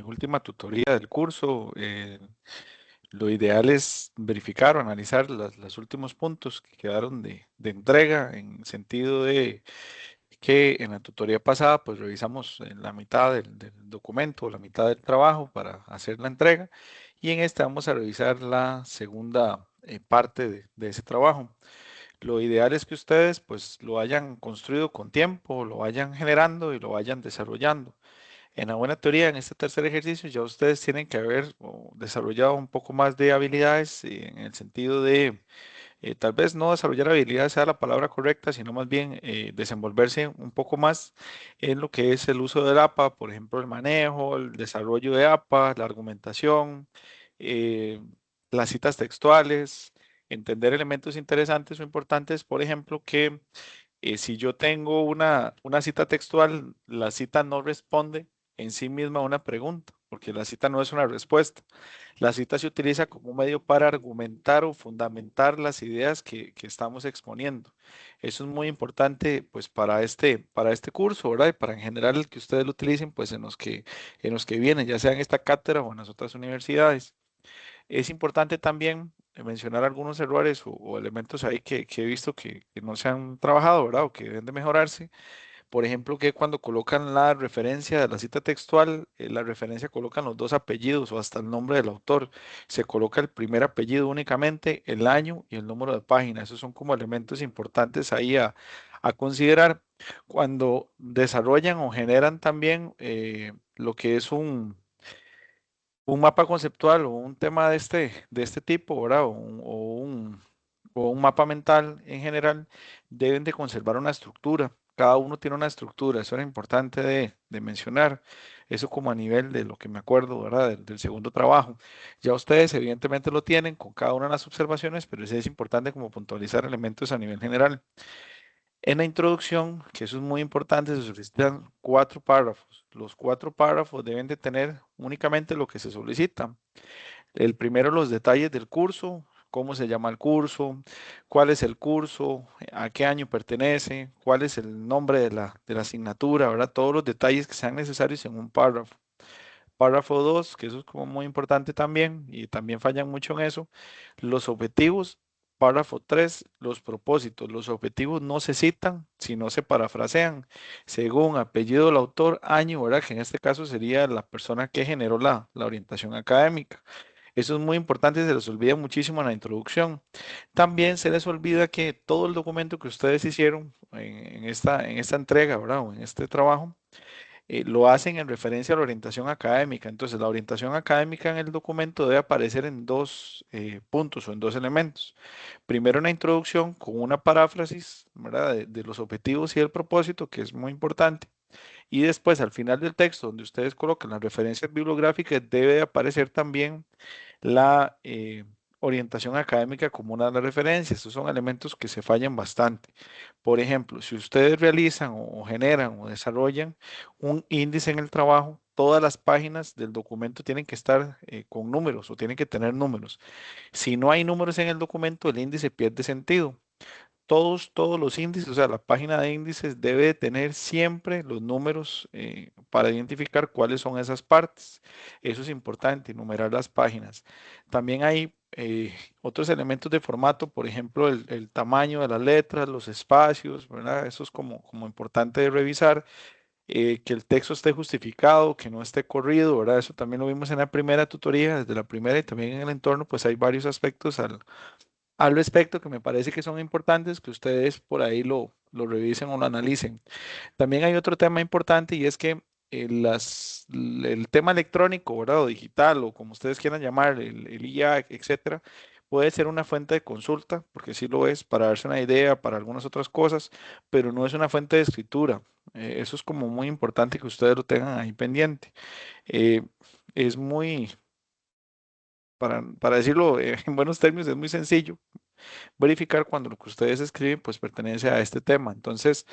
última tutoría del curso, lo ideal es verificar o analizar los últimos puntos que quedaron de entrega en sentido de que en la tutoría pasada pues revisamos la mitad del documento, la mitad del trabajo para hacer la entrega y en esta vamos a revisar la segunda parte de ese trabajo. Lo ideal es que ustedes pues lo hayan construido con tiempo, lo vayan generando y lo vayan desarrollando. En la buena teoría, en este tercer ejercicio ya ustedes tienen que haber desarrollado un poco más de habilidades en el sentido de tal vez no desarrollar habilidades sea la palabra correcta, sino más bien desenvolverse un poco más en lo que es el uso del APA, por ejemplo, el manejo, el desarrollo de APA, la argumentación, eh, las citas textuales, entender elementos interesantes o importantes, por ejemplo, que si yo tengo una cita textual, la cita no responde en sí misma a una pregunta, porque la cita no es una respuesta. La cita se utiliza como un medio para argumentar o fundamentar las ideas que estamos exponiendo. Eso es muy importante, pues, para este curso, ¿verdad? Y para en general el que ustedes lo utilicen, pues, en los que vienen, ya sea en esta cátedra o en las otras universidades. Es importante también mencionar algunos errores o elementos ahí que he visto que no se han trabajado, ¿verdad? O que deben de mejorarse. Por ejemplo, que cuando colocan la referencia de la cita textual, la referencia colocan los dos apellidos o hasta el nombre del autor. Se coloca el primer apellido únicamente, el año y el número de página. Esos son como elementos importantes ahí a considerar cuando desarrollan o generan también lo que es un mapa conceptual o un tema de este tipo, ¿verdad? O un mapa mental en general, deben de conservar una estructura. Cada uno tiene una estructura, eso era importante de mencionar. Eso como a nivel de lo que me acuerdo, ¿verdad? Del segundo trabajo. Ya ustedes evidentemente lo tienen con cada una de las observaciones, pero sí es importante como puntualizar elementos a nivel general. En la introducción, que eso es muy importante, se solicitan 4 párrafos. Los 4 párrafos deben de tener únicamente lo que se solicita. El primero, los detalles del curso, cómo se llama el curso, cuál es el curso, a qué año pertenece, cuál es el nombre de la asignatura, ¿verdad? Todos los detalles que sean necesarios en un párrafo. Párrafo 2, que eso es como muy importante también, y también fallan mucho en eso, los objetivos. Párrafo 3, los propósitos. Los objetivos no se citan, sino se parafrasean según apellido del autor, año, ¿verdad? Que en este caso sería la persona que generó la orientación académica. Eso es muy importante y se les olvida muchísimo en la introducción. También se les olvida que todo el documento que ustedes hicieron en esta entrega, ¿verdad? O en este trabajo, lo hacen en referencia a la orientación académica. Entonces, la orientación académica en el documento debe aparecer en dos puntos o en dos elementos. Primero, una introducción con una paráfrasis, ¿verdad? De los objetivos y el propósito, que es muy importante. Y después, al final del texto, donde ustedes colocan las referencias bibliográficas, debe de aparecer también la orientación académica como una de las referencias. Estos son elementos que se fallan bastante. Por ejemplo, si ustedes realizan o generan o desarrollan un índice en el trabajo, todas las páginas del documento tienen que estar con números o tienen que tener números. Si no hay números en el documento, el índice pierde sentido. Todos los índices, o sea, la página de índices debe de tener siempre los números para identificar cuáles son esas partes. Eso es importante, numerar las páginas. También hay otros elementos de formato, por ejemplo, el tamaño de las letras, los espacios, ¿verdad? Eso es como importante de revisar. Que el texto esté justificado, que no esté corrido, ¿verdad? Eso también lo vimos en la primera tutoría, desde la primera y también en el entorno, pues hay varios aspectos al respecto que me parece que son importantes, que ustedes por ahí lo revisen o lo analicen. También hay otro tema importante y es que el tema electrónico, ¿verdad? O digital, o como ustedes quieran llamar, el IA, etcétera, puede ser una fuente de consulta, porque sí lo es, para darse una idea, para algunas otras cosas, pero no es una fuente de escritura. Eso es como muy importante que ustedes lo tengan ahí pendiente. Eh, es muy, para decirlo en buenos términos, es muy sencillo verificar cuando lo que ustedes escriben pues pertenece a este tema. Entonces,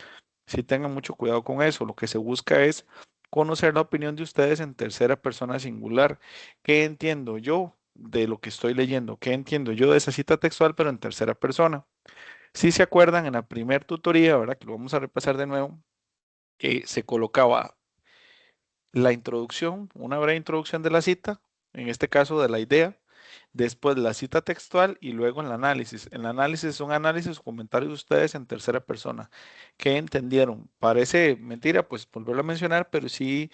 sí tengan mucho cuidado con eso. Lo que se busca es conocer la opinión de ustedes en tercera persona singular. ¿Qué entiendo yo de lo que estoy leyendo? ¿Qué entiendo yo de esa cita textual, pero en tercera persona? Si se acuerdan, en la primer tutoría, ahora que lo vamos a repasar de nuevo, se colocaba la introducción, una breve introducción de la cita, en este caso de la idea, después la cita textual y luego el análisis. El análisis son análisis o comentarios de ustedes en tercera persona. ¿Qué entendieron? Parece mentira, pues volverlo a mencionar, pero sí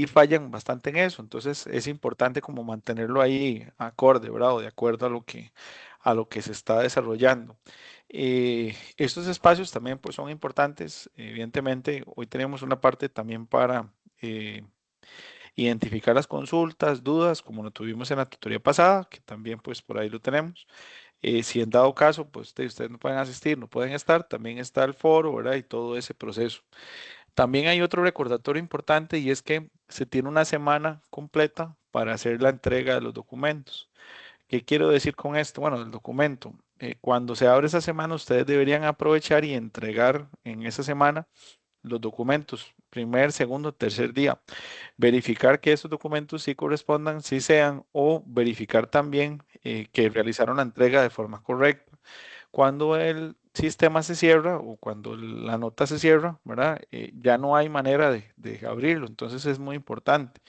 fallan bastante en eso. Entonces es importante como mantenerlo ahí acorde, ¿verdad? O de acuerdo a lo que se está desarrollando. Estos espacios también pues son importantes. Evidentemente, hoy tenemos una parte también para identificar las consultas, dudas, como lo tuvimos en la tutoría pasada, que también pues por ahí lo tenemos. Si en dado caso, pues ustedes no pueden asistir, no pueden estar, también está el foro, ¿verdad? Y todo ese proceso. También hay otro recordatorio importante y es que se tiene una semana completa para hacer la entrega de los documentos. ¿Qué quiero decir con esto? Bueno, el documento. Cuando se abre esa semana, ustedes deberían aprovechar y entregar en esa semana los documentos, primer, segundo, tercer día. Verificar que esos documentos sí correspondan, sí sean, o verificar también que realizaron la entrega de forma correcta. Cuando el sistema se cierra o cuando la nota se cierra, ¿verdad? Ya no hay manera de abrirlo, entonces es muy importante.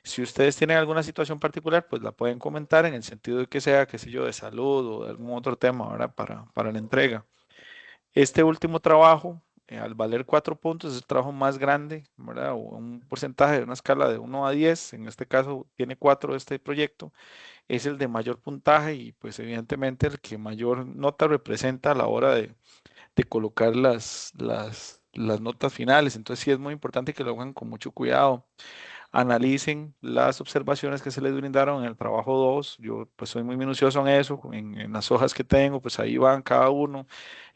Si ustedes tienen alguna situación particular, pues la pueden comentar en el sentido de que sea, qué sé yo, de salud o de algún otro tema, ¿verdad? Para la entrega. Este último trabajo, al valer 4 puntos, es el trabajo más grande, ¿verdad? O un porcentaje de una escala de 1 a 10, en este caso tiene 4 este proyecto, es el de mayor puntaje y pues evidentemente el que mayor nota representa a la hora de colocar las notas finales. Entonces sí es muy importante que lo hagan con mucho cuidado, analicen las observaciones que se les brindaron en el trabajo 2. Yo pues soy muy minucioso en eso, en las hojas que tengo, pues ahí van cada uno,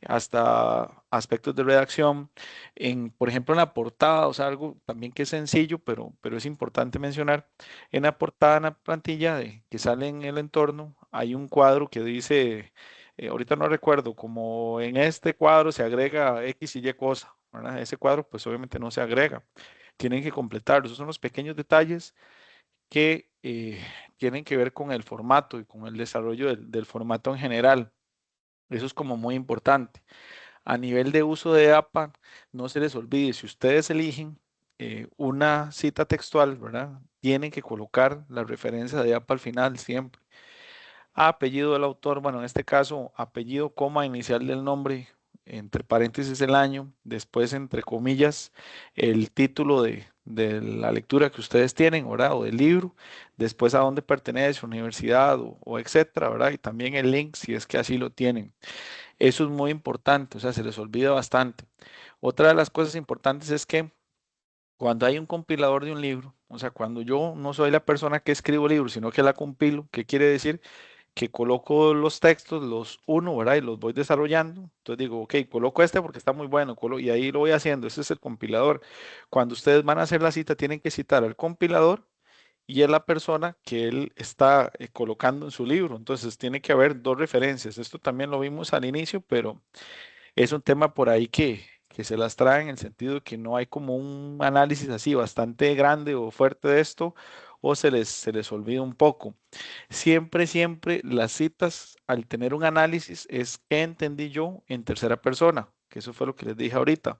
hasta aspectos de redacción. Por ejemplo, en la portada, o sea, algo también que es sencillo, pero es importante mencionar, en la portada, en la plantilla que sale en el entorno, hay un cuadro que dice, ahorita no recuerdo, como en este cuadro se agrega X y Y cosa, ¿verdad? Ese cuadro pues obviamente no se agrega, tienen que completarlo. Esos son los pequeños detalles que tienen que ver con el formato y con el desarrollo del formato en general. Eso es como muy importante. A nivel de uso de APA, no se les olvide, si ustedes eligen una cita textual, ¿verdad? Tienen que colocar la referencia de APA al final siempre. Apellido del autor, bueno, en este caso, apellido, coma, inicial del nombre, entre paréntesis el año, después entre comillas el título de la lectura que ustedes tienen, ¿verdad? O del libro, después a dónde pertenece, universidad o etcétera, ¿verdad? Y también el link si es que así lo tienen. Eso es muy importante, o sea, se les olvida bastante. Otra de las cosas importantes es que cuando hay un compilador de un libro, o sea, cuando yo no soy la persona que escribo libros, sino que la compilo, ¿qué quiere decir? Que coloco los textos, los uno, ¿verdad? Y los voy desarrollando. Entonces digo, ok, coloco este porque está muy bueno, y ahí lo voy haciendo. Ese es el compilador. Cuando ustedes van a hacer la cita, tienen que citar al compilador y a la persona que él está colocando en su libro. Entonces tiene que haber dos referencias. Esto también lo vimos al inicio, pero es un tema por ahí que se las trae en el sentido de que no hay como un análisis así bastante grande o fuerte de esto, o se les olvida un poco. Siempre las citas al tener un análisis es qué entendí yo en tercera persona, que eso fue lo que les dije ahorita.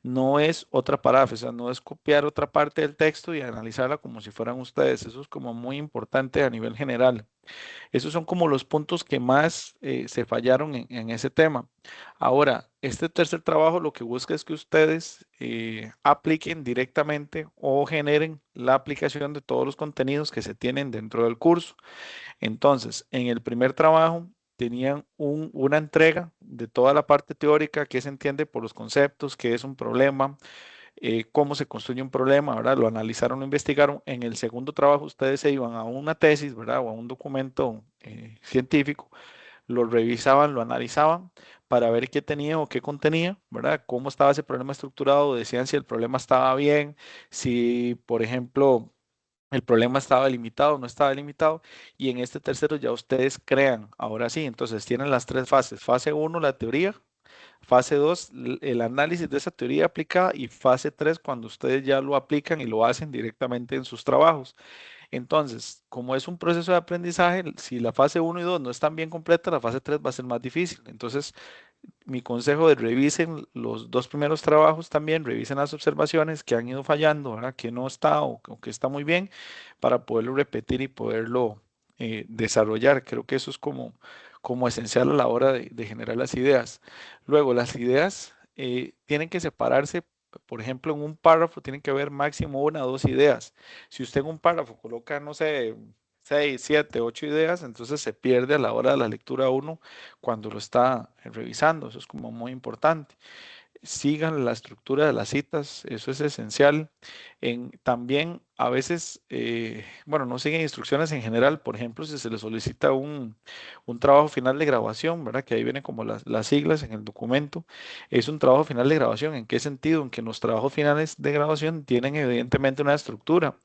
No es otra paráfrase, o sea, no es copiar otra parte del texto y analizarla como si fueran ustedes. Eso es como muy importante a nivel general. Esos son como los puntos que más se fallaron en ese tema. Ahora, este tercer trabajo lo que busca es que ustedes apliquen directamente o generen la aplicación de todos los contenidos que se tienen dentro del curso. Entonces, en el primer trabajo tenían una entrega de toda la parte teórica que se entiende por los conceptos, qué es un problema, cómo se construye un problema, ¿verdad? Lo analizaron, lo investigaron. En el segundo trabajo ustedes se iban a una tesis, ¿verdad? O a un documento científico, lo revisaban, lo analizaban para ver qué tenía o qué contenía, ¿verdad? Cómo estaba ese problema estructurado, decían si el problema estaba bien, si, por ejemplo, el problema estaba limitado, no estaba limitado, y en este tercero ya ustedes crean, ahora sí, entonces tienen las tres fases. Fase uno, la teoría. Fase 2, el análisis de esa teoría aplicada y fase 3, cuando ustedes ya lo aplican y lo hacen directamente en sus trabajos. Entonces, como es un proceso de aprendizaje, si la fase uno y 2 no están bien completas, la fase 3 va a ser más difícil. Entonces, Mi consejo es revisen los dos primeros trabajos también, revisen las observaciones que han ido fallando, ¿verdad? Que no está o que está muy bien para poderlo repetir y poderlo desarrollar. Creo que eso es como esencial a la hora de generar las ideas. Luego, las ideas tienen que separarse. Por ejemplo, en un párrafo tienen que haber máximo una o dos ideas. Si usted en un párrafo coloca, no sé, seis, siete, ocho ideas, entonces se pierde a la hora de la lectura uno cuando lo está revisando. Eso es como muy importante. Sigan la estructura de las citas, eso es esencial. También a veces, bueno, no siguen instrucciones en general. Por ejemplo, si se le solicita un trabajo final de grabación, ¿verdad? Que ahí vienen como las siglas en el documento. Es un trabajo final de grabación. ¿En qué sentido? En que los trabajos finales de grabación tienen evidentemente una estructura.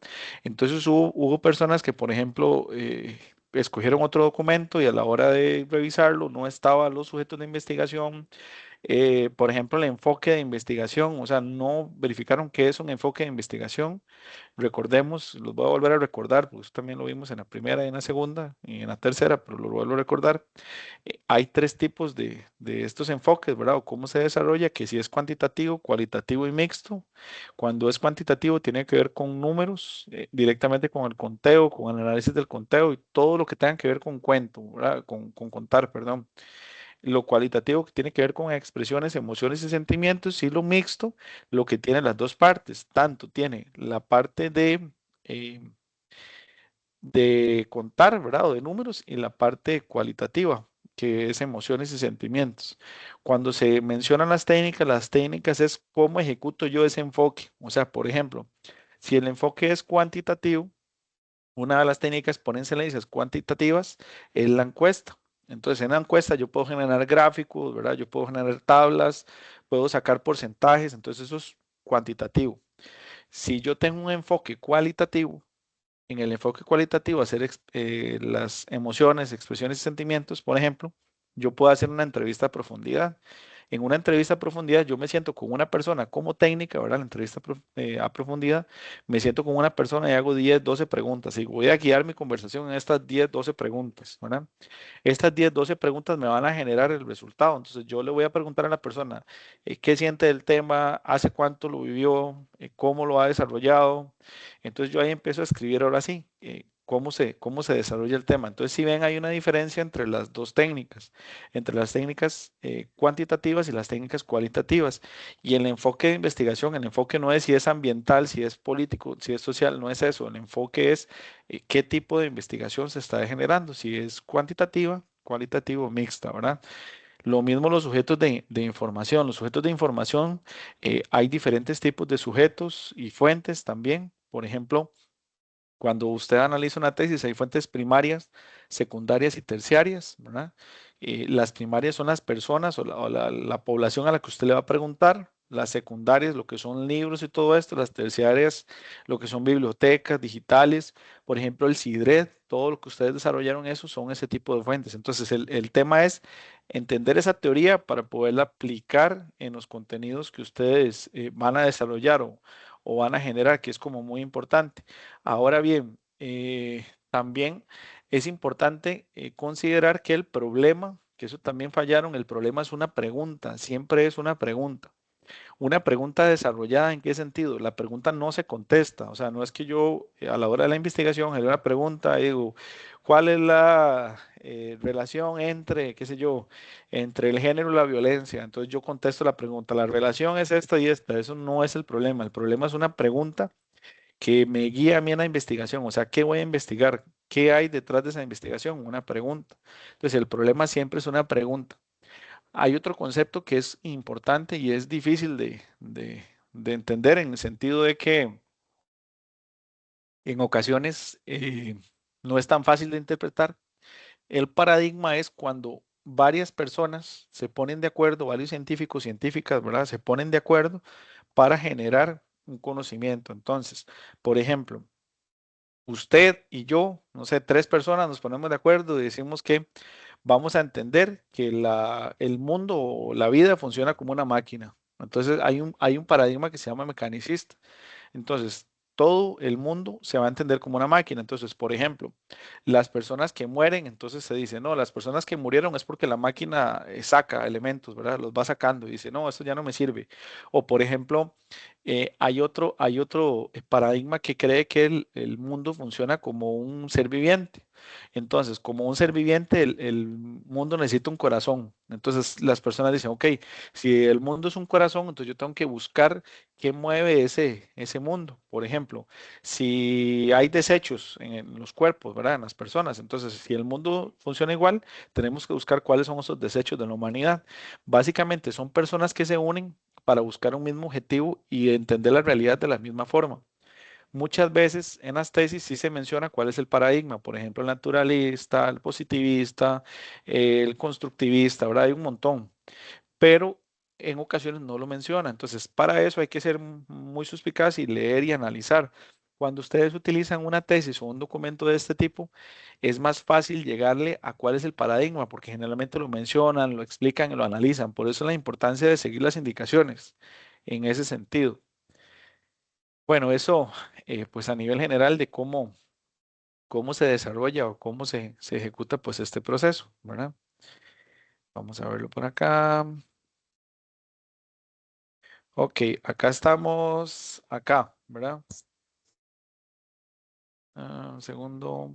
Entonces hubo personas que, por ejemplo, escogieron otro documento y a la hora de revisarlo no estaban los sujetos de investigación, por ejemplo, el enfoque de investigación, o sea, no verificaron qué es un enfoque de investigación. Recordemos, los voy a volver a recordar, porque eso también lo vimos en la primera y en la segunda y en la tercera, pero lo vuelvo a recordar. Hay tres tipos de estos enfoques, ¿verdad? O cómo se desarrolla, que si es cuantitativo, cualitativo y mixto. Cuando es cuantitativo tiene que ver con números, directamente con el conteo, con el análisis del conteo y todo lo que tenga que ver con cuento, ¿verdad? Con contar, perdón. Lo cualitativo que tiene que ver con expresiones, emociones y sentimientos, y lo mixto, lo que tiene las dos partes. Tanto tiene la parte eh, de contar, ¿verdad? O de números, y la parte cualitativa, que es emociones y sentimientos. Cuando se mencionan las técnicas es cómo ejecuto yo ese enfoque. O sea, por ejemplo, si el enfoque es cuantitativo, una de las técnicas, ponenciales cuantitativas, es la encuesta. Entonces, en la encuesta yo puedo generar gráficos, ¿verdad? Yo puedo generar tablas, puedo sacar porcentajes, entonces eso es cuantitativo. Si yo tengo un enfoque cualitativo, en el enfoque cualitativo, hacer las emociones, expresiones y sentimientos, por ejemplo, yo puedo hacer una entrevista a profundidad. En una entrevista a profundidad, yo me siento con una persona como técnica, ¿verdad? La entrevista a profundidad, me siento con una persona y hago 10, 12 preguntas y voy a guiar mi conversación en estas 10, 12 preguntas, ¿verdad? Estas 10, 12 preguntas me van a generar el resultado. Entonces yo le voy a preguntar a la persona qué siente del tema, hace cuánto lo vivió, cómo lo ha desarrollado. Entonces yo ahí empiezo a escribir ahora sí, cómo se desarrolla el tema. Entonces si ven hay una diferencia entre las dos técnicas, entre las técnicas cuantitativas y las técnicas cualitativas. Y el enfoque de investigación, el enfoque no es si es ambiental, si es político, si es social, no es eso. El enfoque es qué tipo de investigación se está generando, si es cuantitativa, cualitativo, mixta, ¿verdad? Lo mismo los sujetos de información. Los sujetos de información, hay diferentes tipos de sujetos y fuentes también. Por ejemplo, cuando usted analiza una tesis, hay fuentes primarias, secundarias y terciarias, ¿verdad? Las primarias son las personas o la población a la que usted le va a preguntar. Las secundarias, lo que son libros y todo esto. Las terciarias, lo que son bibliotecas digitales. Por ejemplo, el CIDRED, todo lo que ustedes desarrollaron, eso son ese tipo de fuentes. Entonces, el tema es entender esa teoría para poderla aplicar en los contenidos que ustedes van a desarrollar o van a generar, que es como muy importante. Ahora bien, también es importante considerar que el problema, que eso también fallaron, el problema es una pregunta, siempre es una pregunta. Una pregunta desarrollada, ¿en qué sentido? La pregunta no se contesta, o sea, no es que yo a la hora de la investigación genero una pregunta y digo, ¿cuál es la relación entre, qué sé yo, entre el género y la violencia? Entonces yo contesto la pregunta, la relación es esta y esta, eso no es el problema es una pregunta que me guía a mí en la investigación, o sea, ¿qué voy a investigar? ¿Qué hay detrás de esa investigación? Una pregunta. Entonces, el problema siempre es una pregunta. Hay otro concepto que es importante y es difícil de entender en el sentido de que en ocasiones no es tan fácil de interpretar. El paradigma es cuando varias personas se ponen de acuerdo, varios científicos, científicas, ¿verdad? Se ponen de acuerdo para generar un conocimiento. Entonces, por ejemplo, usted y yo, no sé, tres personas nos ponemos de acuerdo y decimos que vamos a entender que el mundo o la vida funciona como una máquina. Entonces hay un paradigma que se llama mecanicista. Entonces, todo el mundo se va a entender como una máquina. Entonces, por ejemplo, las personas que mueren, entonces se dice, no, las personas que murieron es porque la máquina saca elementos, ¿verdad? Los va sacando y dice, no, esto ya no me sirve. O, por ejemplo, hay otro paradigma que cree que el mundo funciona como un ser viviente. Entonces, como un ser viviente, el mundo necesita un corazón. Entonces, las personas dicen, ok, si el mundo es un corazón, entonces yo tengo que buscar qué mueve ese mundo. Por ejemplo, si hay desechos en los cuerpos, ¿verdad? En las personas, entonces, si el mundo funciona igual, tenemos que buscar cuáles son esos desechos de la humanidad. Básicamente, son personas que se unen para buscar un mismo objetivo y entender la realidad de la misma forma. Muchas veces en las tesis sí se menciona cuál es el paradigma, por ejemplo, el naturalista, el positivista, el constructivista, ¿verdad? Hay un montón, pero en ocasiones no lo menciona. Entonces, para eso hay que ser muy suspicaz y leer y analizar. Cuando ustedes utilizan una tesis o un documento de este tipo, es más fácil llegarle a cuál es el paradigma, porque generalmente lo mencionan, lo explican y lo analizan. Por eso la importancia de seguir las indicaciones en ese sentido. Bueno, eso pues a nivel general de cómo se desarrolla o cómo se ejecuta pues este proceso, ¿verdad? Vamos a verlo por acá. Ok, acá estamos, acá, ¿verdad? Un segundo.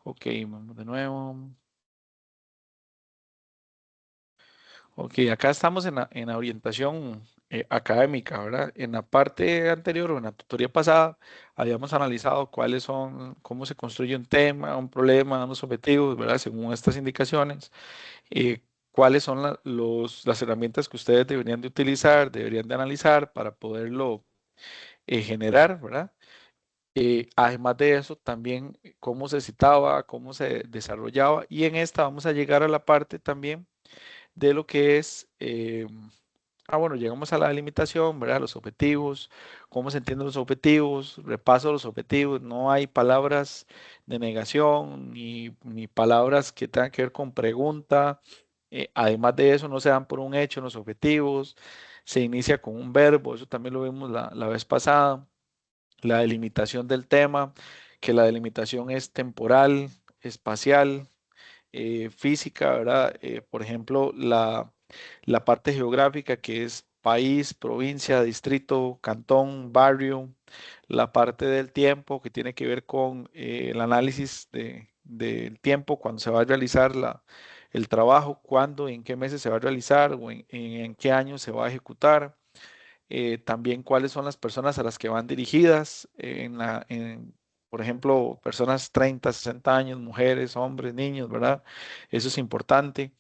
Ok, vamos de nuevo. Ok, acá estamos en la orientación académica, ¿verdad? En la parte anterior o en la tutoría pasada habíamos analizado cuáles son, cómo se construye un tema, un problema, unos objetivos, ¿verdad? Según estas indicaciones. Cuáles son las herramientas que ustedes deberían de utilizar, deberían de analizar para poderlo generar, ¿verdad? Además de eso, también cómo se citaba, cómo se desarrollaba. Y en esta vamos a llegar a la parte también de lo que es, bueno, llegamos a la delimitación, ¿verdad? Los objetivos, cómo se entienden los objetivos, repaso de los objetivos. No hay palabras de negación ni palabras que tengan que ver con pregunta. Además de eso, no se dan por un hecho en los objetivos. Se inicia con un verbo, eso también lo vimos la vez pasada. La delimitación del tema, que la delimitación es temporal, espacial, física, ¿verdad? Por ejemplo, la parte geográfica que es país, provincia, distrito, cantón, barrio, la parte del tiempo que tiene que ver con el análisis del tiempo cuando se va a realizar el trabajo, cuándo, en qué meses se va a realizar o en qué año se va a ejecutar. También cuáles son las personas a las que van dirigidas, por ejemplo, personas 30, 60 años, mujeres, hombres, niños, ¿verdad? Eso es importante.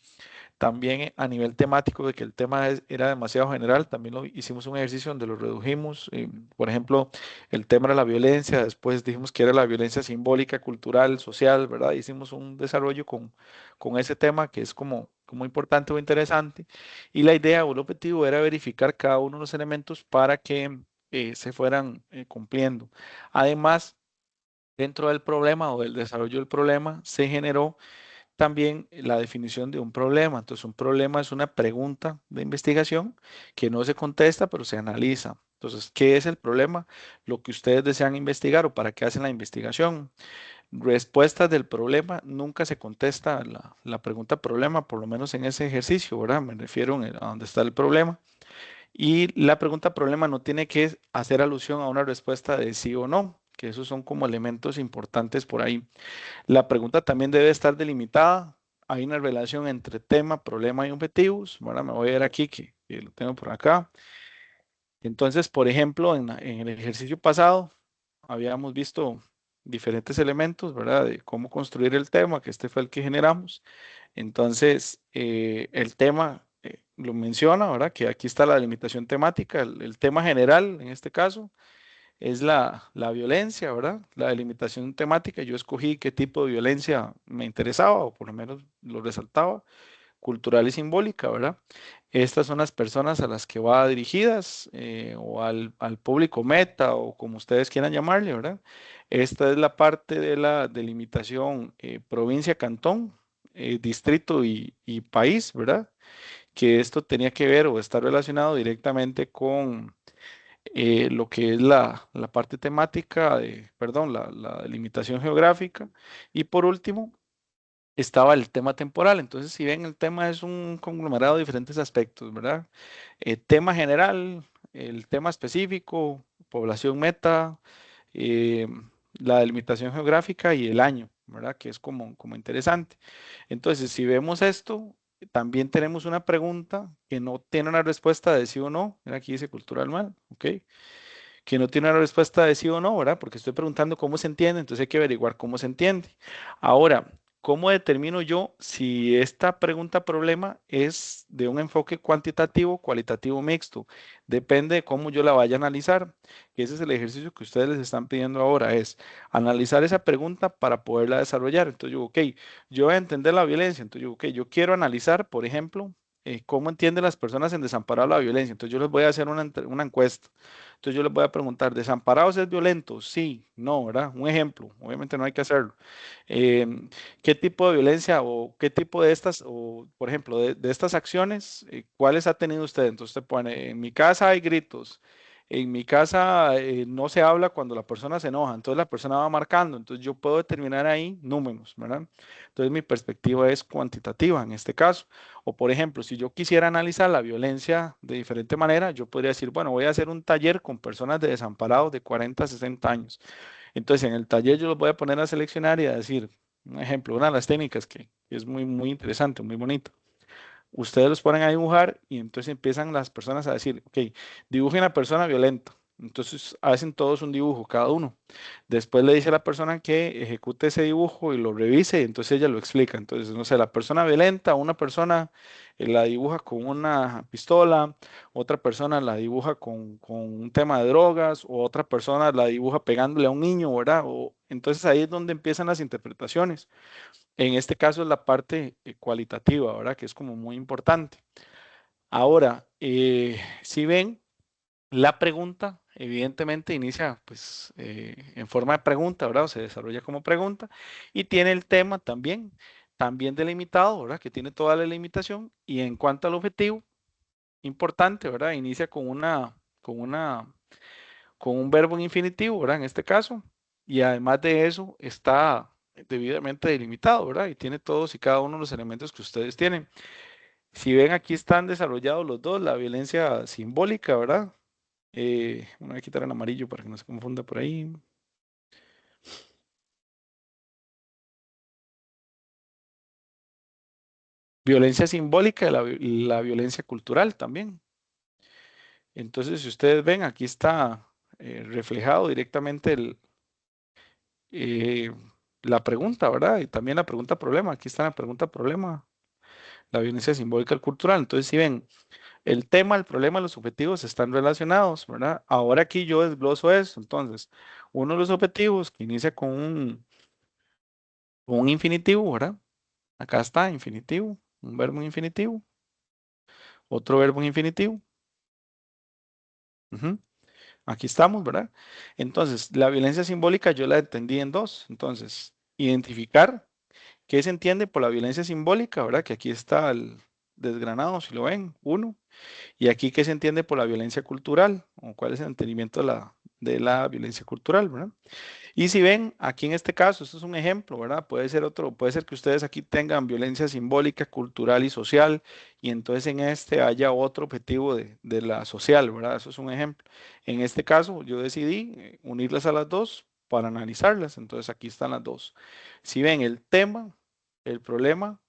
También a nivel temático, de que el tema era demasiado general, también hicimos un ejercicio donde lo redujimos. Por ejemplo, el tema era la violencia, después dijimos que era la violencia simbólica, cultural, social, ¿verdad? Hicimos un desarrollo con ese tema que es como importante o interesante. Y la idea o el objetivo era verificar cada uno de los elementos para que se fueran cumpliendo. Además, dentro del problema o del desarrollo del problema, se generó también la definición de un problema. Entonces, un problema es una pregunta de investigación que no se contesta, pero se analiza. Entonces, ¿qué es el problema? Lo que ustedes desean investigar o para qué hacen la investigación. Respuestas del problema, nunca se contesta la pregunta problema, por lo menos en ese ejercicio, ¿verdad? Me refiero a dónde está el problema. Y la pregunta problema no tiene que hacer alusión a una respuesta de sí o no, que esos son como elementos importantes por ahí. La pregunta también debe estar delimitada. Hay una relación entre tema, problema y objetivos. Ahora me voy a ver aquí que lo tengo por acá. Entonces, por ejemplo, en el ejercicio pasado habíamos visto diferentes elementos, ¿verdad? De cómo construir el tema, que este fue el que generamos. Entonces, el tema lo menciona, ¿verdad? Que aquí está la delimitación temática, el tema general en este caso es la violencia, ¿verdad? La delimitación temática. Yo escogí qué tipo de violencia me interesaba, o por lo menos lo resaltaba, cultural y simbólica, ¿verdad? Estas son las personas a las que va dirigidas o al público meta o como ustedes quieran llamarle, ¿verdad? Esta es la parte de la delimitación provincia, cantón, distrito y país, ¿verdad? Que esto tenía que ver o está relacionado directamente con lo que es la parte temática de, perdón, la delimitación geográfica. Y por último, estaba el tema temporal. Entonces, si ven, el tema es un conglomerado de diferentes aspectos, ¿verdad? Tema general, el tema específico, población meta, eh, la delimitación geográfica y el año, ¿verdad? Que es como interesante. Entonces, si vemos esto, también tenemos una pregunta que no tiene una respuesta de sí o no. Mira, aquí dice cultural mal, ¿ok? Que no tiene una respuesta de sí o no, ¿verdad? Porque estoy preguntando cómo se entiende, entonces hay que averiguar cómo se entiende. Ahora, ¿cómo determino yo si esta pregunta-problema es de un enfoque cuantitativo, cualitativo mixto? Depende de cómo yo la vaya a analizar. Ese es el ejercicio que ustedes les están pidiendo ahora, es analizar esa pregunta para poderla desarrollar. Entonces yo, ok, yo voy a entender la violencia, entonces yo, ok, yo quiero analizar, por ejemplo, cómo entienden las personas en desamparado la violencia. Entonces yo les voy a hacer una encuesta. Entonces yo les voy a preguntar, ¿desamparados es violento? Sí, no, ¿verdad? Un ejemplo, obviamente no hay que hacerlo. ¿Qué tipo de violencia o qué tipo de estas, o por ejemplo, de estas acciones, cuáles ha tenido usted? Entonces usted pone, en mi casa hay gritos, en mi casa no se habla cuando la persona se enoja, entonces la persona va marcando, entonces yo puedo determinar ahí números, ¿verdad? Entonces mi perspectiva es cuantitativa en este caso. O por ejemplo, si yo quisiera analizar la violencia de diferente manera, yo podría decir, bueno, voy a hacer un taller con personas de desamparados de 40 a 60 años. Entonces, en el taller yo los voy a poner a seleccionar y a decir, un ejemplo, una de las técnicas que es muy interesante, muy bonita. Ustedes los ponen a dibujar y entonces empiezan las personas a decir, ok, dibujen a una persona violenta. Entonces hacen todos un dibujo, cada uno. Después le dice a la persona que ejecute ese dibujo y lo revise y entonces ella lo explica. Entonces, no sé, la persona violenta, una persona la dibuja con una pistola, otra persona la dibuja con un tema de drogas, o otra persona la dibuja pegándole a un niño, ¿verdad? Entonces ahí es donde empiezan las interpretaciones. En este caso es la parte cualitativa, ¿verdad? Que es como muy importante. Ahora, si ven, la pregunta evidentemente inicia pues en forma de pregunta, ¿verdad? O se desarrolla como pregunta y tiene el tema también delimitado, ¿verdad? Que tiene toda la limitación y en cuanto al objetivo, importante, ¿verdad? Inicia con un verbo en infinitivo, ¿verdad? En este caso, y además de eso está debidamente delimitado, ¿verdad? Y tiene todos y cada uno de los elementos que ustedes tienen. Si ven, aquí están desarrollados los dos, la violencia simbólica, ¿verdad? Voy a quitar el amarillo para que no se confunda por ahí. Violencia simbólica y la violencia cultural también. Entonces, si ustedes ven, aquí está reflejado directamente eh, la pregunta, ¿verdad? Y también la pregunta problema. Aquí está la pregunta problema, la violencia simbólica y cultural. Entonces, si ven, el tema, el problema, los objetivos están relacionados, ¿verdad? Ahora aquí yo desgloso eso. Entonces, uno de los objetivos que inicia con un infinitivo, ¿verdad? Acá está, infinitivo, un verbo en infinitivo, otro verbo en infinitivo. Ujú. Aquí estamos, ¿verdad? Entonces, la violencia simbólica yo la entendí en dos. Entonces, identificar qué se entiende por la violencia simbólica, ¿verdad? Que aquí está el desgranado, si lo ven, uno. Y aquí qué se entiende por la violencia cultural, o cuál es el entendimiento de la violencia cultural, ¿verdad? Y si ven, aquí en este caso, esto es un ejemplo, ¿verdad? Puede ser otro, puede ser que ustedes aquí tengan violencia simbólica, cultural y social, y entonces en este haya otro objetivo de la social, ¿verdad? Eso es un ejemplo. En este caso, yo decidí unirlas a las dos para analizarlas, entonces aquí están las dos. Si ven el tema, el problema,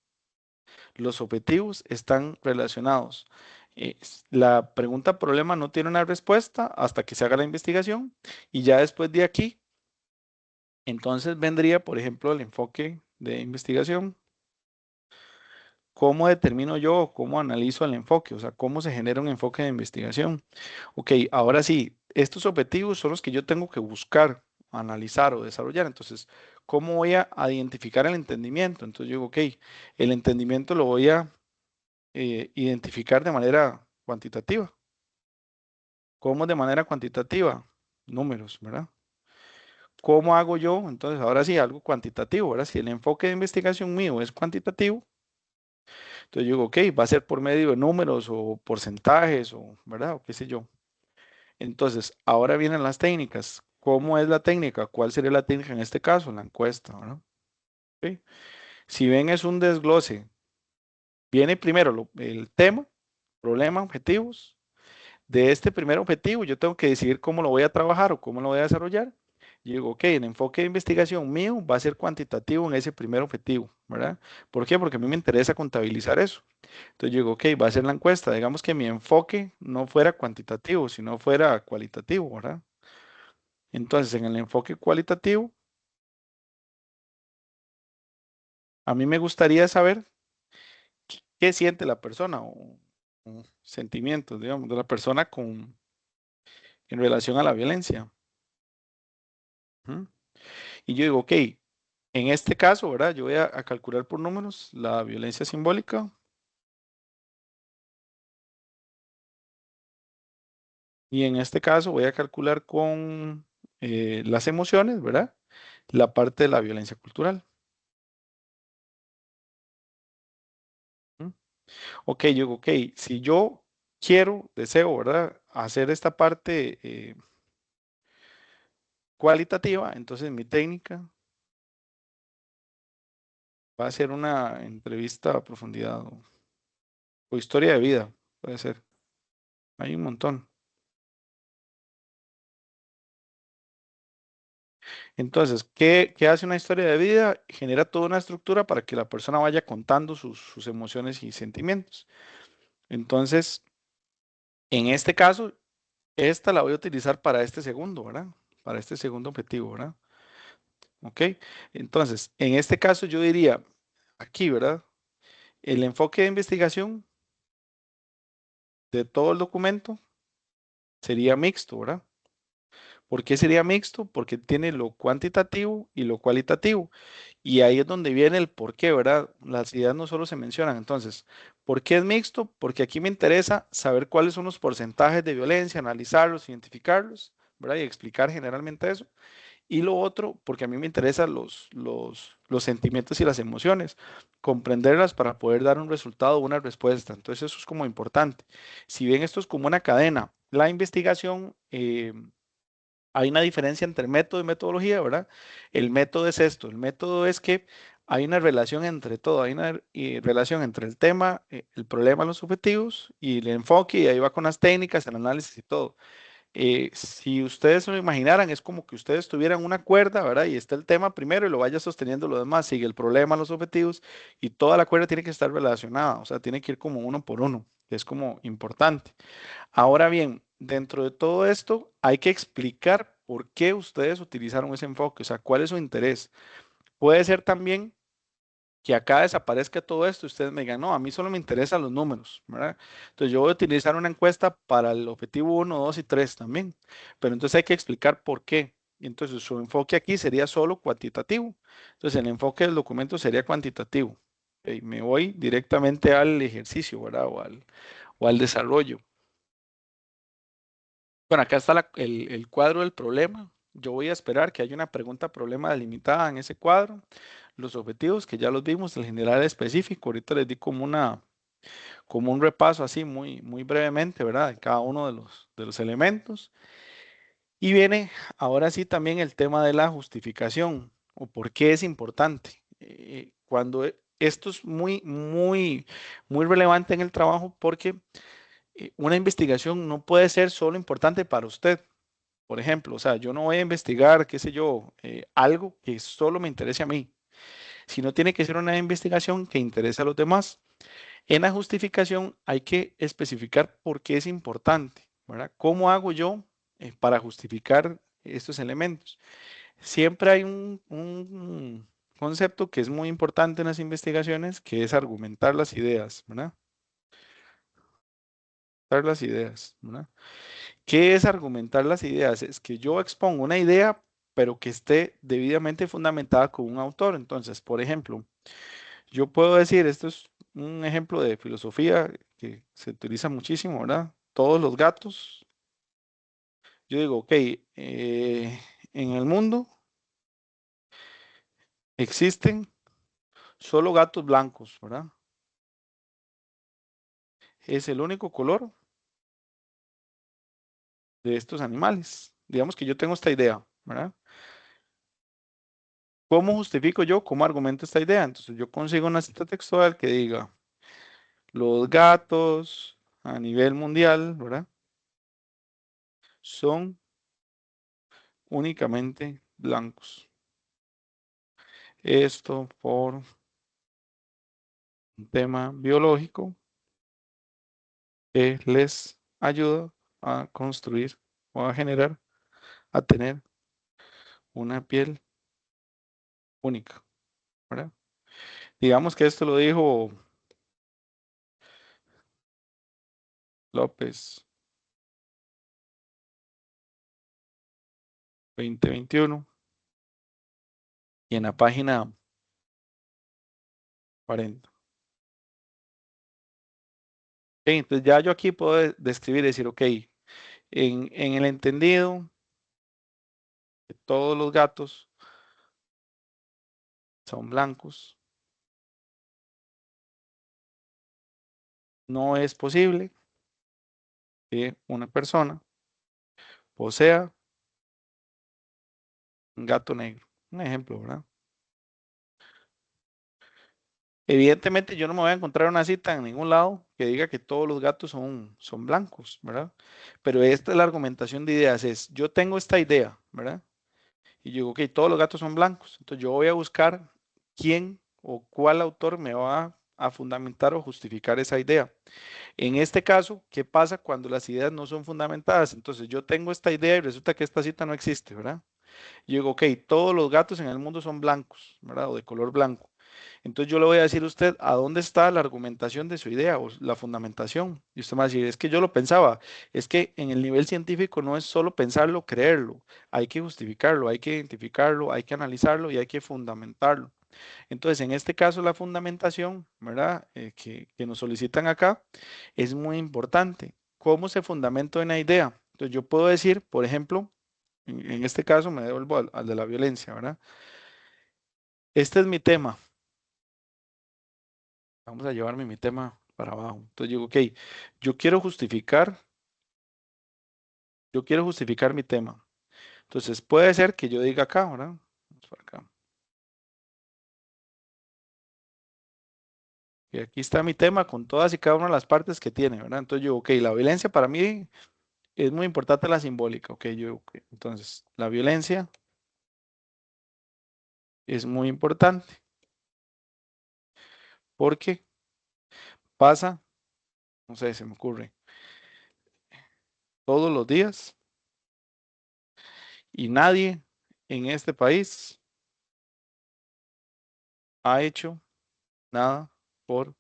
los objetivos están relacionados. La pregunta problema no tiene una respuesta hasta que se haga la investigación y ya después de aquí entonces vendría, por ejemplo, el enfoque de investigación. ¿Cómo determino yo, cómo analizo el enfoque? O sea, ¿cómo se genera un enfoque de investigación? Ok, ahora sí, estos objetivos son los que yo tengo que buscar, analizar o desarrollar. Entonces, ¿cómo voy a identificar el entendimiento? Entonces, yo digo, ok, el entendimiento lo voy a identificar de manera cuantitativa. ¿Cómo de manera cuantitativa? Números, ¿verdad? ¿Cómo hago yo? Entonces, ahora sí, algo cuantitativo, ¿verdad? Si el enfoque de investigación mío es cuantitativo, entonces yo digo, ok, va a ser por medio de números o porcentajes o, ¿verdad? O qué sé yo. Entonces, ahora vienen las técnicas. ¿Cómo es la técnica? ¿Cuál sería la técnica en este caso? La encuesta, ¿verdad? Ok. Si ven, es un desglose. Viene primero el tema, problema, objetivos. De este primer objetivo, yo tengo que decidir cómo lo voy a trabajar o cómo lo voy a desarrollar. Y digo, ok, el enfoque de investigación mío va a ser cuantitativo en ese primer objetivo, ¿verdad? ¿Por qué? Porque a mí me interesa contabilizar eso. Entonces yo digo, ok, va a ser la encuesta. Digamos que mi enfoque no fuera cuantitativo, sino fuera cualitativo, ¿verdad? Entonces, en el enfoque cualitativo, a mí me gustaría saber qué siente la persona o sentimientos, digamos, de la persona en relación a la violencia. ¿Mm? Y yo digo, ok, en este caso, ¿verdad? Yo voy a calcular por números la violencia simbólica y en este caso voy a calcular con las emociones, ¿verdad? La parte de la violencia cultural. ¿Mm? Ok, yo digo, ok, si yo quiero, deseo, ¿verdad? Hacer esta parte cualitativa, entonces mi técnica va a ser una entrevista a profundidad o historia de vida, puede ser. Hay un montón. Entonces, ¿qué hace una historia de vida? Genera toda una estructura para que la persona vaya contando sus emociones y sentimientos. Entonces, en este caso, esta la voy a utilizar para este segundo, ¿verdad? Para este segundo objetivo, ¿verdad? ¿Ok? Entonces, en este caso yo diría, aquí, ¿verdad? El enfoque de investigación de todo el documento sería mixto, ¿verdad? ¿Por qué sería mixto? Porque tiene lo cuantitativo y lo cualitativo. Y ahí es donde viene el por qué, ¿verdad? Las ideas no solo se mencionan. Entonces, ¿por qué es mixto? Porque aquí me interesa saber cuáles son los porcentajes de violencia, analizarlos, identificarlos, ¿verdad? Y explicar generalmente eso. Y lo otro, porque a mí me interesan los sentimientos y las emociones, comprenderlas para poder dar un resultado o una respuesta. Entonces, eso es como importante. Si bien esto es como una cadena, la investigación hay una diferencia entre método y metodología, ¿verdad? El método es esto, el método es que hay una relación entre todo, hay una relación entre el tema, el problema, los objetivos y el enfoque, y ahí va con las técnicas, el análisis y todo. Si ustedes se lo imaginaran, es como que ustedes tuvieran una cuerda, ¿verdad? Y está el tema primero y lo vaya sosteniendo lo demás, sigue el problema, los objetivos, y toda la cuerda tiene que estar relacionada, o sea, tiene que ir como uno por uno, que es como importante. Ahora bien, dentro de todo esto hay que explicar por qué ustedes utilizaron ese enfoque, o sea, cuál es su interés. Puede ser también que acá desaparezca todo esto y ustedes me digan, no, a mí solo me interesan los números, ¿verdad? Entonces yo voy a utilizar una encuesta para el objetivo uno, 2 y 3 también, pero entonces hay que explicar por qué. Y entonces su enfoque aquí sería solo cuantitativo. Entonces el enfoque del documento sería cuantitativo. Ok, me voy directamente al ejercicio, ¿verdad? O al desarrollo. Bueno, acá está el cuadro del problema. Yo voy a esperar que haya una pregunta problema delimitada en ese cuadro. Los objetivos que ya los vimos, el general específico. Ahorita les di como un repaso así muy, muy brevemente, ¿verdad? De cada uno de los elementos. Y viene ahora sí también el tema de la justificación o por qué es importante. Esto es muy, muy, muy relevante en el trabajo porque una investigación no puede ser solo importante para usted. Por ejemplo, o sea, yo no voy a investigar, qué sé yo, algo que solo me interese a mí, sino tiene que ser una investigación que interese a los demás. En la justificación hay que especificar por qué es importante, ¿verdad? ¿Cómo hago yo para justificar estos elementos? Siempre hay un concepto que es muy importante en las investigaciones, que es argumentar las ideas, ¿verdad? Argumentar las ideas, ¿verdad? ¿Qué es argumentar las ideas? Es que yo expongo una idea, pero que esté debidamente fundamentada con un autor. Entonces, por ejemplo, yo puedo decir, esto es un ejemplo de filosofía que se utiliza muchísimo, ¿verdad? Todos los gatos. Yo digo, ok, en el mundo existen solo gatos blancos, ¿verdad? Es el único color de estos animales. Digamos que yo tengo esta idea, ¿verdad? ¿Cómo justifico yo? ¿Cómo argumento esta idea? Entonces yo consigo una cita textual que diga, los gatos a nivel mundial, ¿verdad? Son únicamente blancos. Esto por un tema biológico que les ayuda a construir o a generar, a tener una piel única, ¿verdad? Digamos que esto lo dijo López 2021 y en la página 40. Ok, entonces ya yo aquí puedo describir y decir, ok, en el entendido que todos los gatos son blancos, no es posible que una persona posea un gato negro. Un ejemplo, ¿verdad? Evidentemente yo no me voy a encontrar una cita en ningún lado que diga que todos los gatos son blancos, ¿verdad? Pero esta es la argumentación de ideas, es yo tengo esta idea, ¿verdad? Y yo digo, ok, todos los gatos son blancos. Entonces yo voy a buscar quién o cuál autor me va a fundamentar o justificar esa idea. En este caso, ¿qué pasa cuando las ideas no son fundamentadas? Entonces yo tengo esta idea y resulta que esta cita no existe, ¿verdad? Yo digo, ok, todos los gatos en el mundo son blancos, ¿verdad? O de color blanco. Entonces yo le voy a decir a usted a dónde está la argumentación de su idea o la fundamentación. Y usted me va a decir, es que yo lo pensaba, es que en el nivel científico no es solo pensarlo, creerlo, hay que justificarlo, hay que identificarlo, hay que analizarlo y hay que fundamentarlo. Entonces, en este caso, la fundamentación, ¿verdad? Que nos solicitan acá es muy importante. ¿Cómo se fundamenta una idea? Entonces, yo puedo decir, por ejemplo, en este caso me devuelvo al de la violencia, ¿verdad? Este es mi tema. Vamos a llevarme mi tema para abajo. Entonces digo, ok, yo quiero justificar, yo quiero justificar mi tema. Entonces puede ser que yo diga acá, ¿verdad? Vamos para acá. Y aquí está mi tema con todas y cada una de las partes que tiene, ¿verdad? Entonces yo, ok, la violencia para mí es muy importante la simbólica, ok, entonces la violencia es muy importante porque pasa, no sé, se me ocurre, todos los días y nadie en este país ha hecho nada por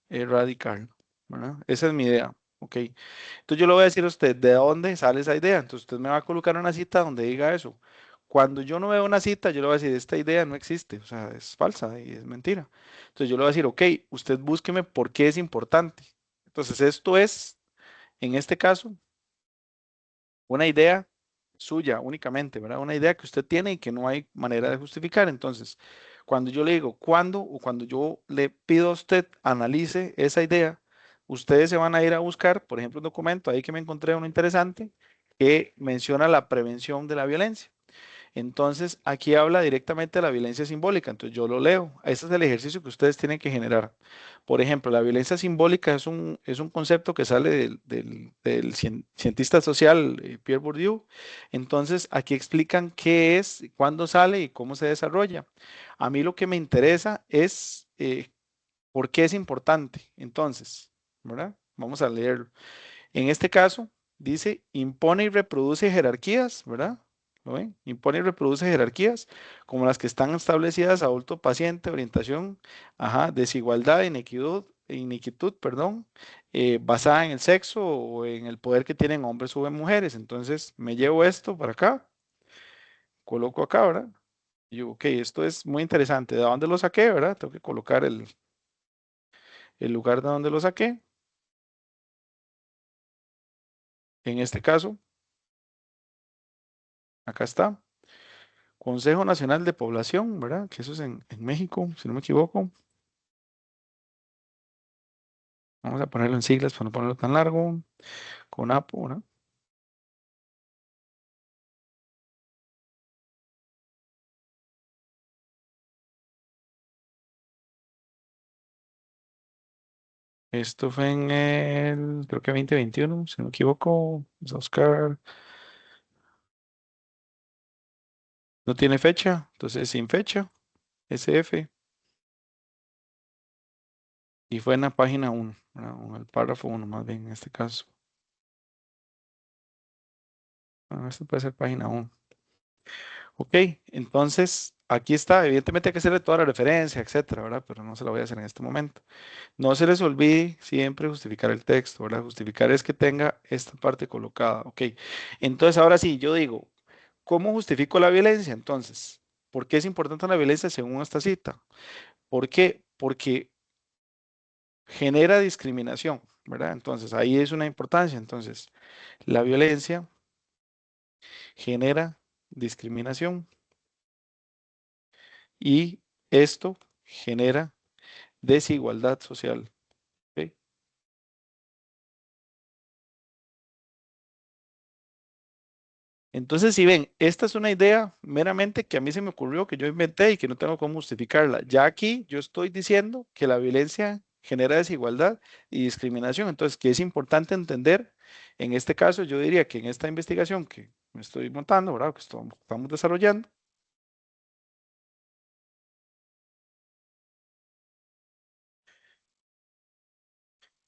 erradicarlo, ¿verdad? Esa es mi idea, ¿ok? Entonces yo le voy a decir a usted de dónde sale esa idea. Entonces usted me va a colocar una cita donde diga eso. Cuando yo no veo una cita, yo le voy a decir, esta idea no existe, o sea, es falsa y es mentira. Entonces yo le voy a decir, ok, usted búsqueme por qué es importante. Entonces esto es, en este caso, una idea suya únicamente, ¿verdad? Una idea que usted tiene y que no hay manera de justificar. Entonces, cuando yo le digo cuándo o cuando yo le pido a usted analice esa idea, ustedes se van a ir a buscar, por ejemplo, un documento ahí que me encontré uno interesante que menciona la prevención de la violencia. Entonces, aquí habla directamente de la violencia simbólica. Entonces, yo lo leo. Ese es el ejercicio que ustedes tienen que generar. Por ejemplo, la violencia simbólica es un concepto que sale del cientista social Pierre Bourdieu. Entonces, aquí explican qué es, cuándo sale y cómo se desarrolla. A mí lo que me interesa es por qué es importante. Entonces, ¿verdad? Vamos a leerlo. En este caso, dice, impone y reproduce jerarquías, ¿verdad? ¿Lo ven? Impone y reproduce jerarquías como las que están establecidas adulto-paciente, orientación, ajá, desigualdad, iniquitud, perdón, basada en el sexo o en el poder que tienen hombres sobre mujeres. Entonces, me llevo esto para acá, coloco acá, ¿verdad? Y yo, ok, esto es muy interesante. ¿De dónde lo saqué, verdad? Tengo que colocar el lugar de donde lo saqué. En este caso, acá está. Consejo Nacional de Población, ¿verdad? Que eso es en México, si no me equivoco. Vamos a ponerlo en siglas para no ponerlo tan largo. CONAPO, ¿verdad? Esto fue en el, creo que 2021, si no me equivoco. Vamos a buscar. No tiene fecha, entonces sin fecha, SF. Y fue en la página 1, ¿verdad? O en el párrafo 1 más bien en este caso. Bueno, esto puede ser página 1. Ok, entonces aquí está. Evidentemente hay que hacerle toda la referencia, etcétera, ¿verdad? Pero no se la voy a hacer en este momento. No se les olvide siempre justificar el texto, ¿verdad? Justificar es que tenga esta parte colocada. Ok, entonces ahora sí, yo digo, ¿cómo justifico la violencia? Entonces, ¿por qué es importante la violencia según esta cita? ¿Por qué? Porque genera discriminación, ¿verdad? Entonces, ahí es una importancia. Entonces, la violencia genera discriminación y esto genera desigualdad social. ¿Ok? Entonces, si ven, esta es una idea meramente que a mí se me ocurrió, que yo inventé y que no tengo cómo justificarla. Ya aquí yo estoy diciendo que la violencia genera desigualdad y discriminación. Entonces, que es importante entender, en este caso, yo diría que en esta investigación que me estoy montando, ¿verdad? Que estamos desarrollando,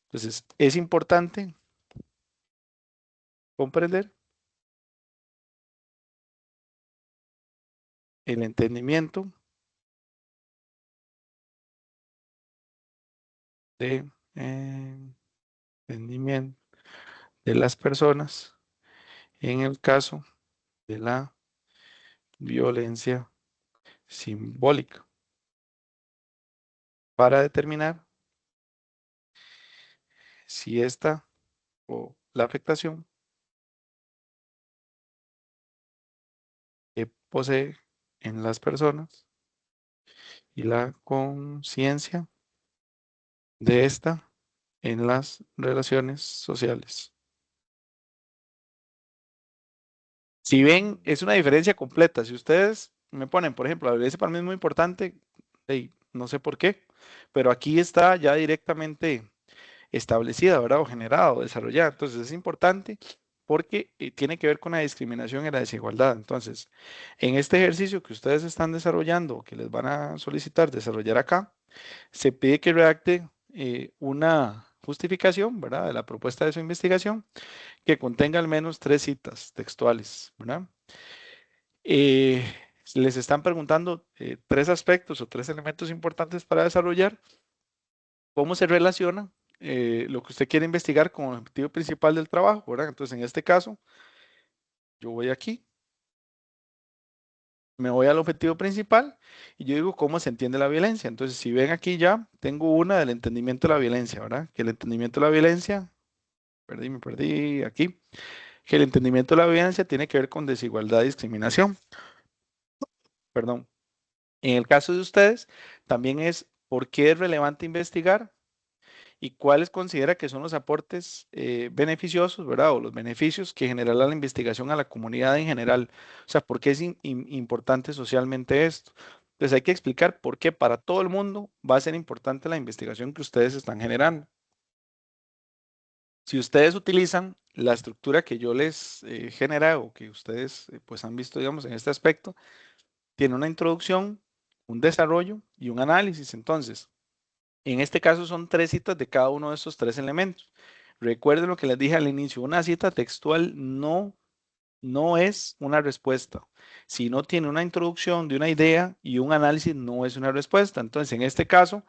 entonces es importante comprender el de, eh, entendimiento de las personas en el caso de la violencia simbólica para determinar si esta o la afectación que posee en las personas y la conciencia de esta en las relaciones sociales. Si ven, es una diferencia completa. Si ustedes me ponen, por ejemplo, la violencia para mí es muy importante, no sé por qué, pero aquí está ya directamente establecida, ¿verdad? O generada o desarrollada. Entonces es importante porque tiene que ver con la discriminación y la desigualdad. Entonces, en este ejercicio que ustedes están desarrollando o que les van a solicitar desarrollar acá, se pide que redacte una justificación, ¿verdad? De la propuesta de su investigación que contenga al menos 3 citas textuales, ¿verdad? Eh, Les están preguntando 3 aspectos o 3 elementos importantes para desarrollar. ¿Cómo se relaciona lo que usted quiere investigar con el objetivo principal del trabajo, ¿verdad? Entonces, en este caso, yo voy aquí, me voy al objetivo principal y yo digo cómo se entiende la violencia. Entonces, si ven aquí ya, tengo una del entendimiento de la violencia, ¿verdad? Que el entendimiento de la violencia, me perdí aquí, que el entendimiento de la violencia tiene que ver con desigualdad y discriminación, perdón. En el caso de ustedes, también es por qué es relevante investigar y cuáles considera que son los aportes beneficiosos, ¿verdad? O los beneficios que generará la investigación a la comunidad en general. O sea, ¿por qué es importante socialmente esto? Entonces hay que explicar por qué para todo el mundo va a ser importante la investigación que ustedes están generando. Si ustedes utilizan la estructura que yo les genera o que ustedes pues han visto, digamos, en este aspecto, tiene una introducción, un desarrollo y un análisis. Entonces, en este caso son 3 citas de cada uno de estos 3 elementos. Recuerden lo que les dije al inicio, una cita textual no es una respuesta. Si no tiene una introducción de una idea y un análisis, no es una respuesta. Entonces, en este caso,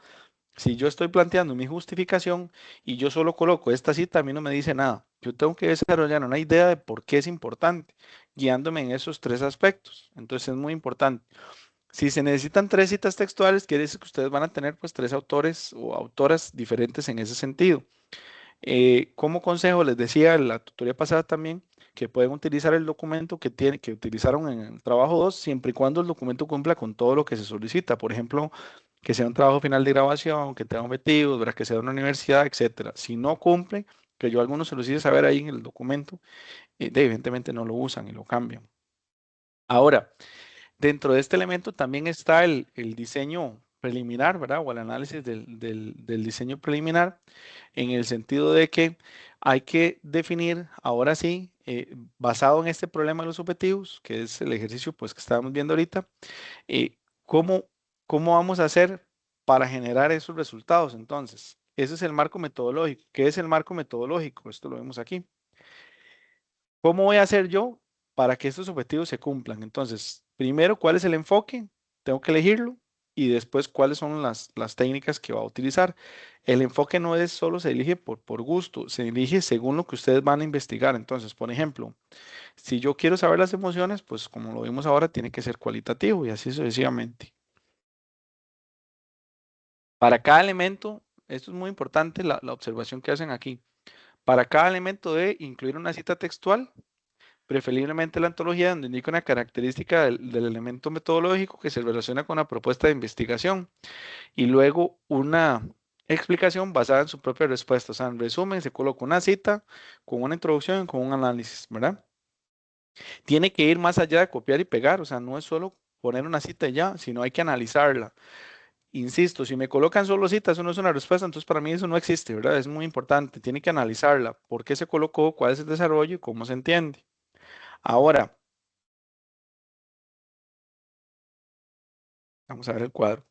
si yo estoy planteando mi justificación y yo solo coloco esta cita, a mí no me dice nada. Yo tengo que desarrollar una idea de por qué es importante, guiándome en esos 3 aspectos. Entonces, es muy importante. Si se necesitan 3 citas textuales, quiere decir que ustedes van a tener pues 3 autores o autoras diferentes en ese sentido. Como consejo, les decía en la tutoría pasada también que pueden utilizar el documento que utilizaron en el trabajo 2 siempre y cuando el documento cumpla con todo lo que se solicita. Por ejemplo, que sea un trabajo final de grabación, que tenga objetivos, ¿verdad? Que sea de una universidad, etcétera. Si no cumple, que yo a algunos se los hice saber ahí en el documento, evidentemente no lo usan y lo cambian. Ahora, dentro de este elemento también está el diseño preliminar, ¿verdad? O el análisis del diseño preliminar, en el sentido de que hay que definir, ahora sí, basado en este problema de los objetivos, que es el ejercicio pues, que estábamos viendo ahorita, eh, ¿cómo, cómo vamos a hacer para generar esos resultados? Entonces, ese es el marco metodológico. ¿Qué es el marco metodológico? Esto lo vemos aquí. ¿Cómo voy a hacer yo para que estos objetivos se cumplan? Entonces, primero, ¿cuál es el enfoque? Tengo que elegirlo y después, ¿cuáles son las técnicas que va a utilizar? El enfoque no es solo se elige por gusto, se elige según lo que ustedes van a investigar. Entonces, por ejemplo, si yo quiero saber las emociones, pues como lo vimos ahora, tiene que ser cualitativo y así sucesivamente. Para cada elemento, esto es muy importante, la observación que hacen aquí. Para cada elemento de incluir una cita textual, preferiblemente la antología donde indica una característica del elemento metodológico que se relaciona con la propuesta de investigación y luego una explicación basada en su propia respuesta. O sea, en resumen, se coloca una cita con una introducción y con un análisis, ¿verdad? Tiene que ir más allá de copiar y pegar, o sea, no es solo poner una cita y ya, sino hay que analizarla. Insisto, si me colocan solo citas, eso no es una respuesta, entonces para mí eso no existe, ¿verdad? Es muy importante, tiene que analizarla, por qué se colocó, cuál es el desarrollo y cómo se entiende. Ahora, vamos a ver el cuadro.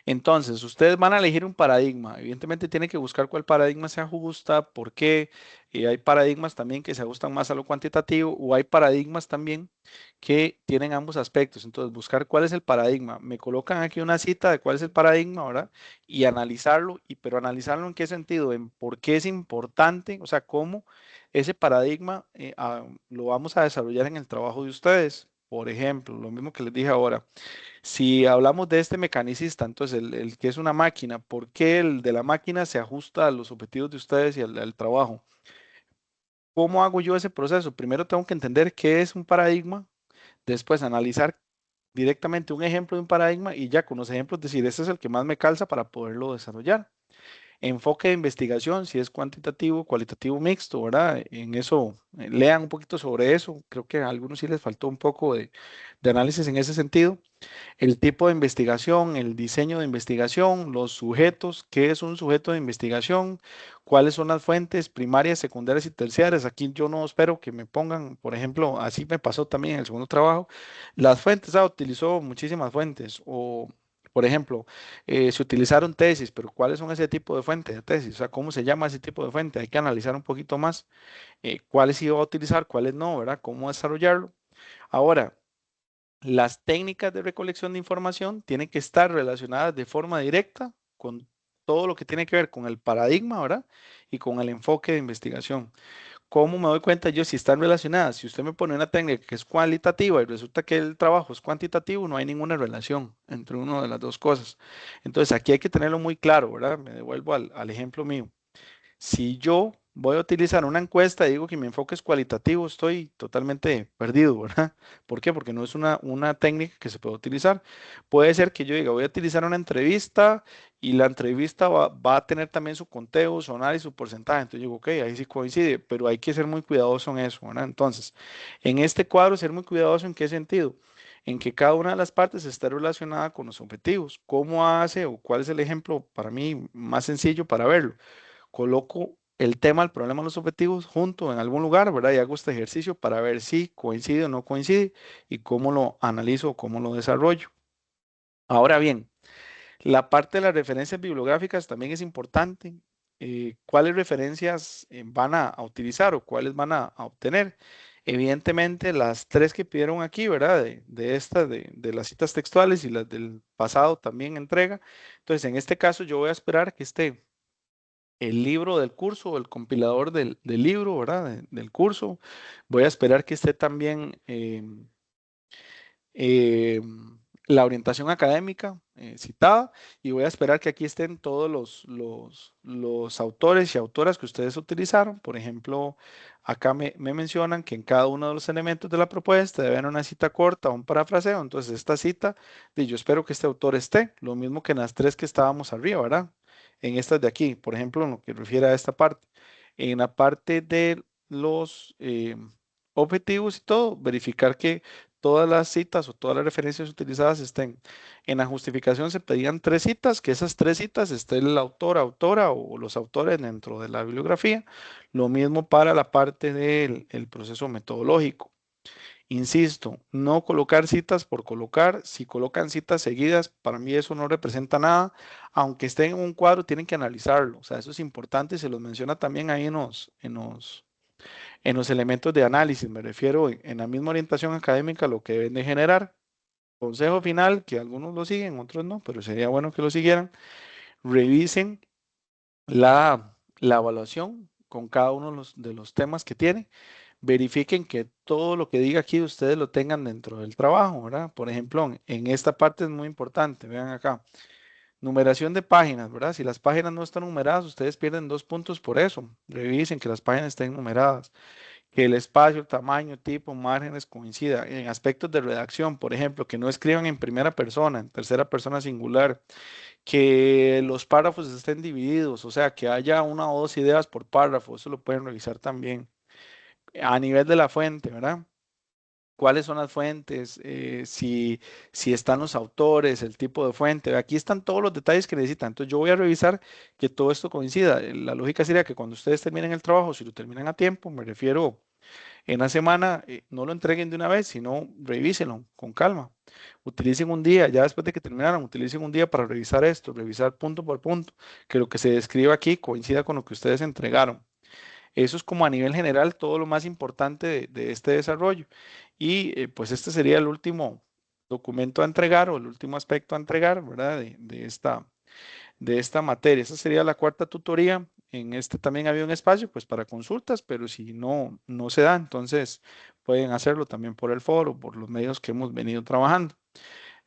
Entonces, ustedes van a elegir un paradigma. Evidentemente tienen que buscar cuál paradigma se ajusta, por qué. Hay paradigmas también que se ajustan más a lo cuantitativo o hay paradigmas también que tienen ambos aspectos. Entonces, buscar cuál es el paradigma. Me colocan aquí una cita de cuál es el paradigma, ¿verdad? Y analizarlo, pero analizarlo en qué sentido, en por qué es importante, o sea, cómo ese paradigma lo vamos a desarrollar en el trabajo de ustedes. Por ejemplo, lo mismo que les dije ahora. Si hablamos de este mecanicista, entonces el que es una máquina, ¿por qué el de la máquina se ajusta a los objetivos de ustedes y al trabajo? ¿Cómo hago yo ese proceso? Primero tengo que entender qué es un paradigma, después analizar directamente un ejemplo de un paradigma y ya con los ejemplos decir, este es el que más me calza para poderlo desarrollar. Enfoque de investigación, si es cuantitativo, cualitativo mixto, ¿verdad? En eso, lean un poquito sobre eso. Creo que a algunos sí les faltó un poco de análisis en ese sentido. El tipo de investigación, el diseño de investigación, los sujetos, qué es un sujeto de investigación, cuáles son las fuentes primarias, secundarias y terciarias. Aquí yo no espero que me pongan, por ejemplo, así me pasó también en el segundo trabajo, las fuentes, utilizó muchísimas fuentes o... Por ejemplo, se utilizaron tesis, pero ¿cuáles son ese tipo de fuentes de tesis? O sea, ¿cómo se llama ese tipo de fuente? Hay que analizar un poquito más cuáles iba a utilizar, cuáles no, ¿verdad? ¿Cómo desarrollarlo? Ahora, las técnicas de recolección de información tienen que estar relacionadas de forma directa con todo lo que tiene que ver con el paradigma, ¿verdad? Y con el enfoque de investigación. ¿Cómo me doy cuenta yo si están relacionadas? Si usted me pone una técnica que es cualitativa y resulta que el trabajo es cuantitativo, no hay ninguna relación entre una de las dos cosas. Entonces aquí hay que tenerlo muy claro, ¿verdad? Me devuelvo al ejemplo mío. Si yo voy a utilizar una encuesta y digo que mi enfoque es cualitativo, estoy totalmente perdido, ¿verdad? ¿Por qué? Porque no es una técnica que se puede utilizar. Puede ser que yo diga, voy a utilizar una entrevista y la entrevista va a tener también su conteo, su análisis, su porcentaje. Entonces digo, ok, ahí sí coincide, pero hay que ser muy cuidadoso en eso, ¿verdad? Entonces, en este cuadro, ser muy cuidadoso en qué sentido. En que cada una de las partes esté relacionada con los objetivos. ¿Cómo hace o cuál es el ejemplo para mí más sencillo para verlo? Coloco el tema, el problema, los objetivos junto en algún lugar, ¿verdad? Y hago este ejercicio para ver si coincide o no coincide y cómo lo analizo o cómo lo desarrollo. Ahora bien, la parte de las referencias bibliográficas también es importante. ¿Cuáles referencias van a utilizar o cuáles van a obtener? Evidentemente, las 3 que pidieron aquí, ¿verdad? De estas, de las citas textuales y las del pasado también entrega. Entonces, en este caso, yo voy a esperar que esté el libro del curso, el compilador del libro, ¿verdad? Del curso. Voy a esperar que esté también la orientación académica citada y voy a esperar que aquí estén todos los autores y autoras que ustedes utilizaron. Por ejemplo, acá me mencionan que en cada uno de los elementos de la propuesta debe haber una cita corta o un parafraseo. Entonces, esta cita, yo espero que este autor esté, lo mismo que en las tres que estábamos arriba, ¿verdad? En estas de aquí, por ejemplo, en lo que refiere a esta parte. En la parte de los objetivos y todo, verificar que todas las citas o todas las referencias utilizadas estén. En la justificación se pedían tres citas, que esas tres citas esté el autor, autora o los autores dentro de la bibliografía. Lo mismo para la parte del el proceso metodológico. Insisto, no colocar citas por colocar. Si colocan citas seguidas, para mí eso no representa nada. Aunque estén en un cuadro, tienen que analizarlo. O sea, eso es importante y se los menciona también ahí en los elementos de análisis. Me refiero en la misma orientación académica, lo que deben de generar. Consejo final, que algunos lo siguen, otros no, pero sería bueno que lo siguieran. Revisen la evaluación con cada uno de los temas que tiene. Verifiquen que todo lo que diga aquí ustedes lo tengan dentro del trabajo, ¿verdad? Por ejemplo, en esta parte es muy importante, vean acá, numeración de páginas, ¿verdad? Si las páginas no están numeradas, ustedes pierden 2 puntos por eso. Revisen que las páginas estén numeradas, que el espacio, el tamaño, tipo, márgenes coincida. En aspectos de redacción, por ejemplo, que no escriban en primera persona, en tercera persona singular, que los párrafos estén divididos, o sea, que haya una o dos ideas por párrafo, eso lo pueden revisar también. A nivel de la fuente, ¿verdad? ¿Cuáles son las fuentes? Si están los autores, el tipo de fuente. Aquí están todos los detalles que necesitan. Entonces yo voy a revisar que todo esto coincida. La lógica sería que cuando ustedes terminen el trabajo, si lo terminan a tiempo, me refiero en la semana, no lo entreguen de una vez, sino revísenlo con calma. Utilicen un día, ya después de que terminaran, utilicen un día para revisar esto, revisar punto por punto, que lo que se describe aquí coincida con lo que ustedes entregaron. Eso es como a nivel general todo lo más importante de este desarrollo. Y pues este sería el último documento a entregar o el último aspecto a entregar, ¿verdad? De esta materia. Esa sería la cuarta tutoría. En este también había un espacio pues para consultas, pero si no se da, entonces pueden hacerlo también por el foro, por los medios que hemos venido trabajando.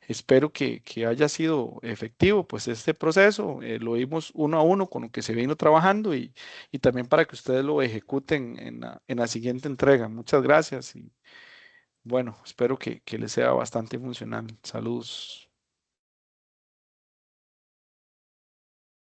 Espero que haya sido efectivo pues este proceso. Lo vimos uno a uno con lo que se vino trabajando y también para que ustedes lo ejecuten en la siguiente entrega. Muchas gracias y bueno, espero que les sea bastante funcional. Saludos.